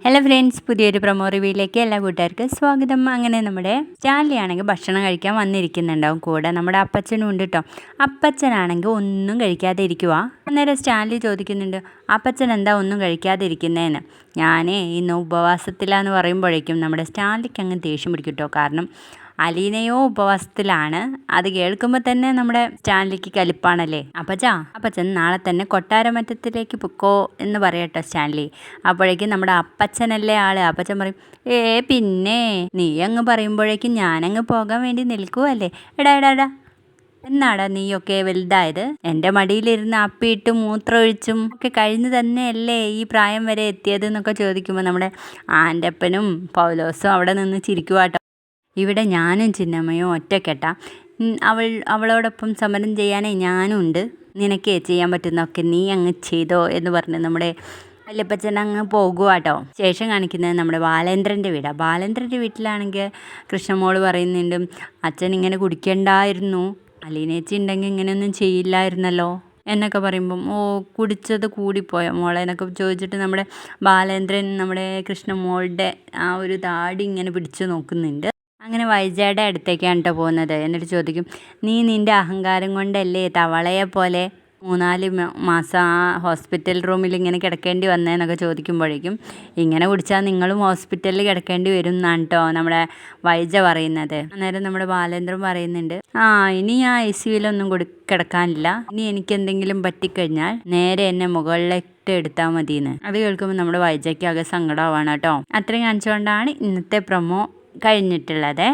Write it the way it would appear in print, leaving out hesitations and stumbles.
Hello friends, പുതിയൊരു promo റിവ്യൂയിലേക്ക് എല്ലാ കൂട്ടുകാർക്കും സ്വാഗതം. അങ്ങനെ നമ്മുടെ സ്റ്റാൻലി ആണെങ്കിൽ ഭക്ഷണം കഴിക്കാൻ വന്നിരിക്കുന്നുണ്ടാവും. കൂടെ നമ്മുടെ അപ്പച്ചനും ഉണ്ട് കേട്ടോ. അപ്പച്ചനാണെങ്കിൽ ഒന്നും കഴിക്കാതെ ഇരിക്കുക. അന്നേരം സ്റ്റാൻലി ചോദിക്കുന്നുണ്ട്, അപ്പച്ചൻ എന്താ ഒന്നും കഴിക്കാതെ ഇരിക്കുന്നതെന്ന്. ഞാനേ ഇന്ന് ഉപവാസത്തിലാന്ന് പറയുമ്പോഴേക്കും നമ്മുടെ സ്റ്റാൻലിക്ക് അങ്ങ് ദേഷ്യം പിടിക്കും കേട്ടോ. കാരണം അലീനയോ ഉപവാസത്തിലാണ്. അത് കേൾക്കുമ്പോൾ തന്നെ നമ്മുടെ സ്റ്റാൻലിക്ക് കലിപ്പാണല്ലേ. അപ്പച്ചൻ നാളെ തന്നെ കൊട്ടാരമറ്റത്തിലേക്ക് പൊക്കോ എന്ന് പറയട്ടോ സ്റ്റാൻലി. അപ്പോഴേക്കും നമ്മുടെ അപ്പച്ചനല്ലേ ആള്. അപ്പച്ചൻ പറയും, പിന്നെ നീ അങ്ങ് പറയുമ്പോഴേക്കും ഞാനങ്ങ് പോകാൻ വേണ്ടി നിൽക്കുവല്ലേ. എടാ എന്നാടാ നീയൊക്കെ വലുതായത്? എൻ്റെ മടിയിലിരുന്ന് അപ്പിയിട്ട് മൂത്രമൊഴിച്ചും ഒക്കെ കഴിഞ്ഞ് തന്നെയല്ലേ ഈ പ്രായം വരെ എത്തിയത് എന്നൊക്കെ ചോദിക്കുമ്പോൾ നമ്മുടെ ആൻ്റപ്പനും പൗലോസും അവിടെ നിന്ന് ചിരിക്കുവാട്ടോ. ഇവിടെ ഞാനും ചിന്നമ്മയും ഒറ്റക്കെട്ടാ. അവളോടൊപ്പം സമരം ചെയ്യാനേ ഞാനും ഉണ്ട്. നിനക്കേ ചെയ്യാൻ പറ്റുന്നതൊക്കെ നീ അങ്ങ് ചെയ്തോ എന്ന് പറഞ്ഞ് നമ്മുടെ വല്യപ്പച്ചൻ അങ്ങ് പോകുവാട്ടോ. ശേഷം കാണിക്കുന്നത് നമ്മുടെ ബാലേന്ദ്രൻ്റെ വീടാണ്. ബാലേന്ദ്രൻ്റെ വീട്ടിലാണെങ്കിൽ കൃഷ്ണമോള് പറയുന്നുണ്ട്, അച്ഛൻ ഇങ്ങനെ കുടിക്കണ്ടായിരുന്നു, അലീനേച്ചി ഉണ്ടെങ്കിൽ ഇങ്ങനെയൊന്നും ചെയ്യില്ലായിരുന്നല്ലോ എന്നൊക്കെ പറയുമ്പം, കുടിച്ചത് കൂടിപ്പോയോ മോളെ എന്നൊക്കെ ചോദിച്ചിട്ട് നമ്മുടെ ബാലേന്ദ്രൻ നമ്മുടെ കൃഷ്ണമോളുടെ ആ ഒരു താടി ഇങ്ങനെ പിടിച്ചു നോക്കുന്നുണ്ട്. അങ്ങനെ വൈജയുടെ അടുത്തേക്കാണ് കേട്ടോ പോകുന്നത്. എന്നിട്ട് ചോദിക്കും, നീ നിൻ്റെ അഹങ്കാരം കൊണ്ടല്ലേ തവളയെ പോലെ 3-4 മാസം ആ ഹോസ്പിറ്റൽ റൂമിൽ ഇങ്ങനെ കിടക്കേണ്ടി വന്നതെന്നൊക്കെ ചോദിക്കുമ്പോഴേക്കും, ഇങ്ങനെ കുടിച്ചാൽ നിങ്ങളും ഹോസ്പിറ്റലിൽ കിടക്കേണ്ടി വരും എന്നാണ് കേട്ടോ നമ്മുടെ വൈജ പറയുന്നത്. അന്നേരം നമ്മുടെ ബാലേന്ദ്രൻ പറയുന്നുണ്ട്, ഇനി ആ ICUവിലൊന്നും കിടക്കാനില്ല. ഇനി എനിക്ക് എന്തെങ്കിലും പറ്റിക്കഴിഞ്ഞാൽ നേരെ എന്നെ മുകളിലേക്ക് എടുത്താൽ മതിയെന്ന്. അത് കേൾക്കുമ്പോൾ നമ്മുടെ വൈജയ്ക്ക് ആകെ സങ്കടമാവാണ് കേട്ടോ. അത്രയും കാണിച്ചുകൊണ്ടാണ് ഇന്നത്തെ പ്രൊമോ കഴിഞ്ഞിട്ടുള്ളത്.